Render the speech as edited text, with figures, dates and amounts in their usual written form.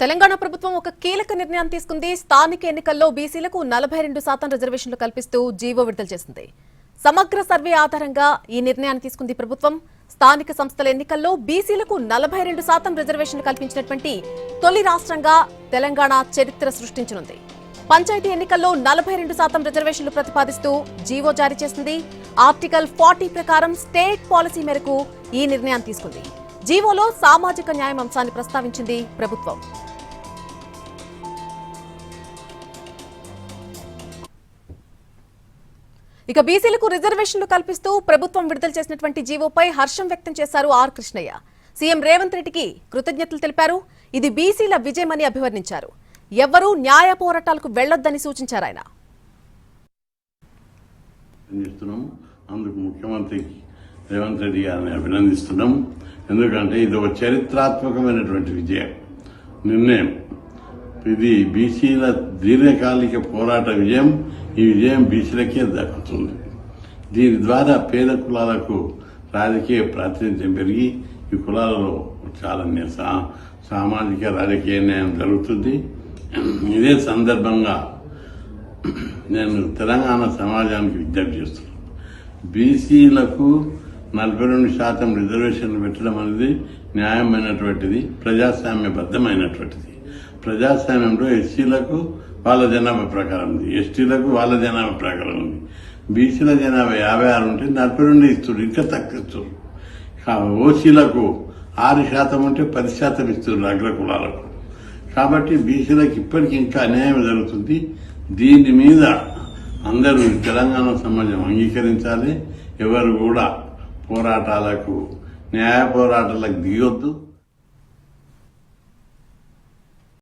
తెలంగాణ ప్రభుత్వం ఒక కీలక నిర్ణయం తీసుకుంది. స్థానిక ఎన్నికల్లో బీసీలకు 42% రిజర్వేషన్లు కల్పిస్తూ జీవో విడుదల చేసింది. సమగ్ర సర్వే ఆధారంగా ఈ నిర్ణయాన్ని తీసుకుంది ప్రభుత్వం. స్థానిక సంస్థల ఎన్నికల్లో బీసీలకు 42% రిజర్వేషన్లు కల్పించినటువంటి తొలి రాష్ట్రంగా తెలంగాణ చరిత్ర సృష్టించనుంది. పంచాయతీ ఎన్నికల్లో 42% రిజర్వేషన్లు ప్రతిపాదిస్తూ జీవో జారీ చేసింది. ఆర్టికల్ 40 ప్రకారం స్టేట్ పాలసీ మేరకు ఈ నిర్ణయాన్ని తీసుకుంది. జీవోలో సామాజిక న్యాయం అంశాన్ని ప్రస్తావించింది ప్రభుత్వం. ఇక బీసీలకు రిజర్వేషన్లు కల్పిస్తూ ప్రభుత్వం విడుదల చేసినటువంటి జీవోపై హర్షం వ్యక్తం చేశారు ఆర్ కృష్ణయ్య. సీఎం రేవంత్ రెడ్డికి కృతజ్ఞతలు తెలిపారు. ఇది బీసీల విజయమని అభివర్ణించారు. ఎవ్వరూ న్యాయ పోరాటాలకు వెళ్లొద్దని సూచించారు ఆయన. అందుకు ముఖ్యమంత్రికి రేవంత్ రెడ్డి గారిని అభినందిస్తున్నాం. ఎందుకంటే ఇది ఒక చరిత్రాత్మకమైనటువంటి నిర్ణయం. ఇది బీసీల దీర్ఘకాలిక పోరాట విజయం. ఈ విజయం బీసీలకే దక్కుతుంది. దీని ద్వారా పేద కులాలకు రాజకీయ ప్రాతినిధ్యం పెరిగి ఈ కులాలలో చాలా సామాజిక రాజకీయ న్యాయం జరుగుతుంది. ఇదే సందర్భంగా నేను తెలంగాణ సమాజానికి విజ్ఞప్తి చేస్తున్నాను. బీసీలకు 42% రిజర్వేషన్లు పెట్టడం అనేది న్యాయమైనటువంటిది, ప్రజాస్వామ్యబద్ధమైనటువంటిది. ప్రజాస్వామ్యంలో ఎస్సీలకు వాళ్ళ జనాభా ప్రకారం ఉంది, ఎస్టీలకు వాళ్ళ జనాభా ప్రకారం ఉంది. బీసీల జనాభా 56 ఉంటే 42 ఇస్తున్నారు, ఇంకా తక్కువ ఇస్తున్నారు. ఓసీలకు 6% ఉంటే 10% ఇస్తున్నారు అగ్రకులాలకు. కాబట్టి బీసీలకు ఇప్పటికి ఇంకా అన్యాయం జరుగుతుంది. దీని మీద అందరూ తెలంగాణ సమాజం అంగీకరించాలి. ఎవరు కూడా న్యాయ పోరాటాలకు దిగొద్దు.